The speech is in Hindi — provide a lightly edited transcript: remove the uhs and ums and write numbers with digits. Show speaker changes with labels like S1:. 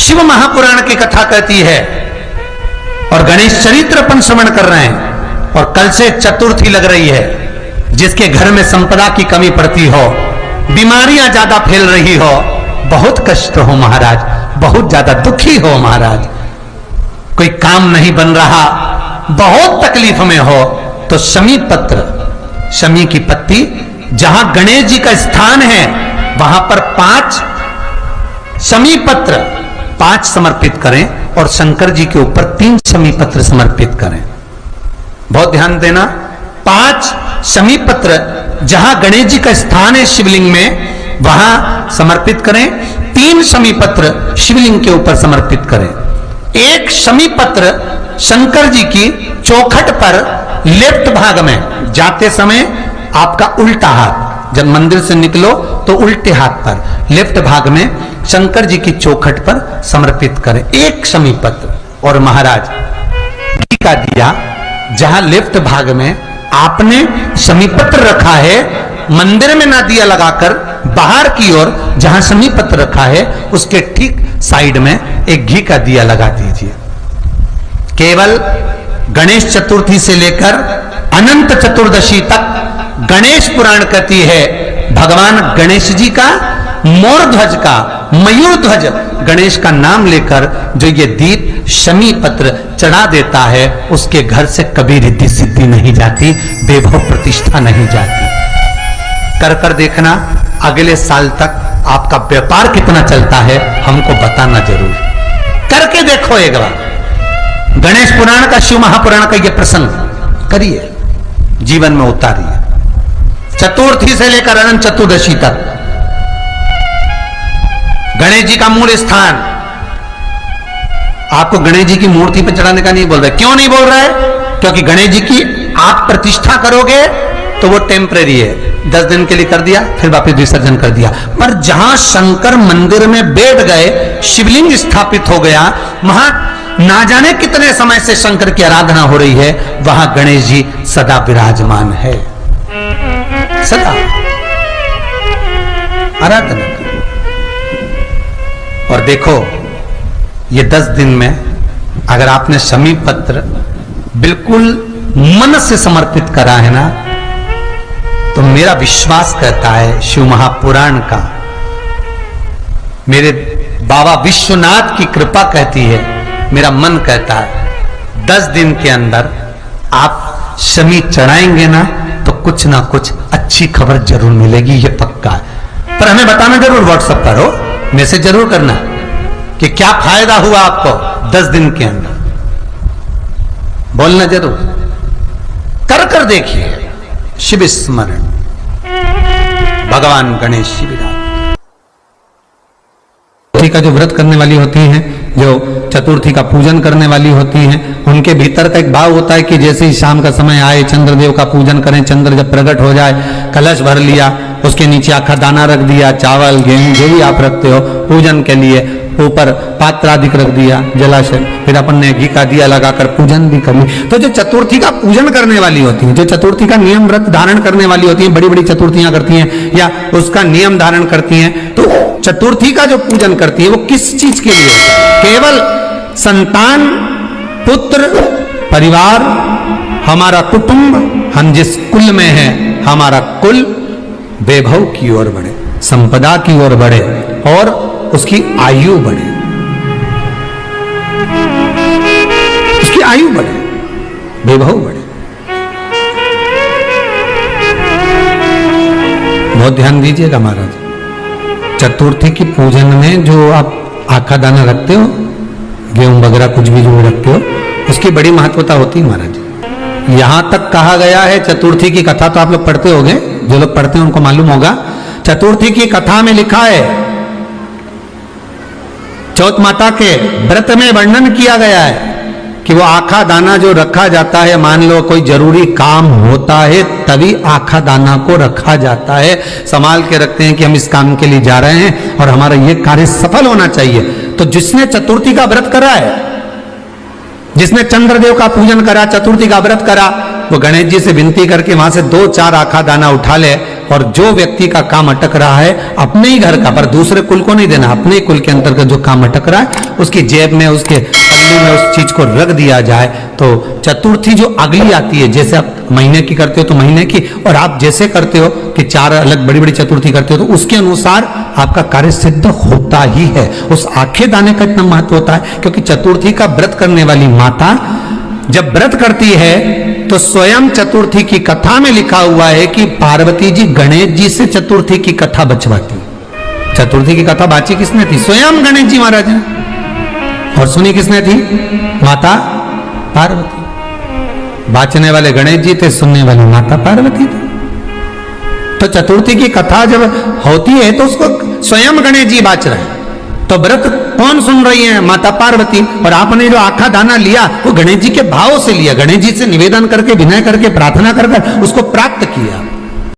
S1: शिव महापुराण की कथा कहती है और गणेश चरित्र अपन श्रवण कर रहे हैं। और कल से चतुर्थी लग रही है। जिसके घर में संपदा की कमी पड़ती हो, बीमारियां ज्यादा फैल रही हो, बहुत कष्ट हो महाराज, बहुत ज्यादा दुखी हो महाराज, कोई काम नहीं बन रहा, बहुत तकलीफ में हो, तो शमी पत्र, शमी की पत्ती, जहां गणेश जी का स्थान है वहां पर 5 शमी पत्र 5 समर्पित करें और शंकर जी के ऊपर 3 शमी पत्र समर्पित करें। बहुत ध्यान देना, 5 शमी पत्र जहां गणेश जी का स्थान है शिवलिंग में वहां समर्पित करें, 3 शमी पत्र शिवलिंग के ऊपर समर्पित करें। 1 शमी पत्र शंकर जी की चौखट पर लेफ्ट भाग में, जाते समय आपका उल्टा हाथ, जब मंदिर से निकलो तो उल्टे हाथ पर लेफ्ट भाग में शंकर जी की चौखट पर समर्पित करें 1 शमी पत्र। और महाराज घी का दिया जहां लेफ्ट भाग में आपने शमी पत्र रखा है, मंदिर में ना दिया लगाकर बाहर की ओर जहां शमी पत्र रखा है उसके ठीक साइड में एक घी का दिया लगा दीजिए। केवल गणेश चतुर्थी से लेकर अनंत चतुर्दशी तक गणेश पुराण कहती है भगवान गणेश जी का, मोर ध्वज का, मयूर ध्वज गणेश का नाम लेकर जो ये दीप शमी पत्र चढ़ा देता है उसके घर से कभी रिद्धि सिद्धि नहीं जाती, वैभव प्रतिष्ठा नहीं जाती। कर कर देखना अगले साल तक आपका व्यापार कितना चलता है हमको बताना जरूर, करके देखो एक बार। गणेश पुराण का, शिव महापुराण का यह प्रसंग करिए, जीवन में उतारिए। चतुर्थी से लेकर अनंत चतुर्दशी तक गणेश जी का मूल स्थान, आपको गणेश जी की मूर्ति पर चढ़ाने का नहीं बोल रहा है। क्यों नहीं बोल रहा है? क्योंकि गणेश जी की आप प्रतिष्ठा करोगे तो वो टेम्परेरी है, 10 दिन के लिए कर दिया फिर वापस विसर्जन कर दिया। पर जहां शंकर मंदिर में बैठ गए, शिवलिंग स्थापित हो गया, वहां ना जाने कितने समय से शंकर की आराधना हो रही है, वहां गणेश जी सदा विराजमान है, सदा आराधना करो। और देखो ये 10 दिन में अगर आपने शमी पत्र बिल्कुल मन से समर्पित करा है ना, तो मेरा विश्वास कहता है शिव महापुराण का, मेरे बाबा विश्वनाथ की कृपा कहती है, मेरा मन कहता है 10 दिन के अंदर आप शमी चढ़ाएंगे ना तो कुछ ना कुछ अच्छी खबर जरूर मिलेगी, ये पक्का है। पर हमें बताना जरूर, व्हाट्सएप पर हो, मैसेज जरूर करना कि क्या फायदा हुआ आपको 10 दिन के अंदर, बोलना जरूर, कर कर देखिए। शिव स्मरण, भगवान गणेश शिवराज का जो व्रत करने वाली होती हैं, जो चतुर्थी का पूजन करने वाली होती हैं, उनके भीतर का एक भाव होता है कि जैसे ही शाम का समय आए चंद्रदेव का पूजन करें, चंद्र जब प्रकट हो जाए, कलश भर लिया, उसके नीचे आखा दाना रख दिया, चावल गेहूं जो भी आप रखते हो पूजन के लिए, ऊपर पात्र आदि रख दिया, जलाशय, फिर अपन ने घी का दिया लगाकर पूजन भी कर ली। तो जो चतुर्थी का पूजन करने वाली होती है, जो चतुर्थी का नियम व्रत धारण करने वाली होती है, बड़ी बड़ी चतुर्थियां करती हैं या उसका नियम धारण करती हैं, तो चतुर्थी का जो पूजन करती है वो किस चीज के लिए? केवल संतान, पुत्र, परिवार, हमारा कुटुंब, हम जिस कुल में हैं, हमारा कुल वैभव की ओर बढ़े, संपदा की ओर बढ़े और उसकी आयु बढ़े, उसकी आयु बढ़े, वैभव बढ़े। बहुत ध्यान दीजिएगा महाराज, चतुर्थी की पूजन में जो आप आखा दाना रखते हो, गेहूं वगैरह कुछ भी जो रखते हो, उसकी बड़ी महत्वता होती है महाराज। यहां तक कहा गया है, चतुर्थी की कथा तो आप लोग पढ़ते होंगे, जो लोग पढ़ते हैं उनको मालूम होगा, चतुर्थी की कथा में लिखा है, चौथ माता के व्रत में वर्णन किया गया है कि वो आखा दाना जो रखा जाता है, मान लो कोई जरूरी काम होता है तभी आखा दाना को रखा जाता है, संभाल के रखते हैं कि हम इस काम के लिए जा रहे हैं और हमारा ये कार्य सफल होना चाहिए। तो जिसने चतुर्थी का व्रत करा है, जिसने चंद्रदेव का पूजन करा, चतुर्थी का व्रत करा, वो गणेश जी से विनती करके वहां से 2-4 आखा दाना उठा ले और जो व्यक्ति का काम अटक रहा है अपने ही घर का, पर दूसरे कुल को नहीं देना, अपने ही कुल के अंतर्गत जो काम अटक रहा है उसकी जेब में, उसके पल्लू में उस चीज को रख दिया जाए। तो चतुर्थी जो अगली आती है, जैसे आप महीने की करते हो तो महीने की, और आप जैसे करते हो कि 4 अलग बड़ी बड़ी चतुर्थी करते हो तो उसके अनुसार आपका कार्य सिद्ध होता ही है। उस आखे दाने का इतना महत्व होता है क्योंकि चतुर्थी का व्रत करने वाली माता जब व्रत करती है तो स्वयं चतुर्थी की कथा में लिखा हुआ है कि पार्वती जी गणेश जी से चतुर्थी की कथा बचवाती। चतुर्थी की कथा बाची किसने थी? स्वयं गणेश जी महाराज ने। और सुनी किसने थी? माता पार्वती। बाचने वाले गणेश जी थे, सुनने वाली माता पार्वती थी। तो चतुर्थी की कथा जब होती है तो उसको स्वयं गणेश जी बाच रहे हैं। तो व्रत कौन सुन रही है? माता पार्वती। और आपने जो आखा दाना लिया वो गणेश जी के भाव से लिया, गणेश जी से निवेदन करके, विनय करके, प्रार्थना कर उसको प्राप्त किया।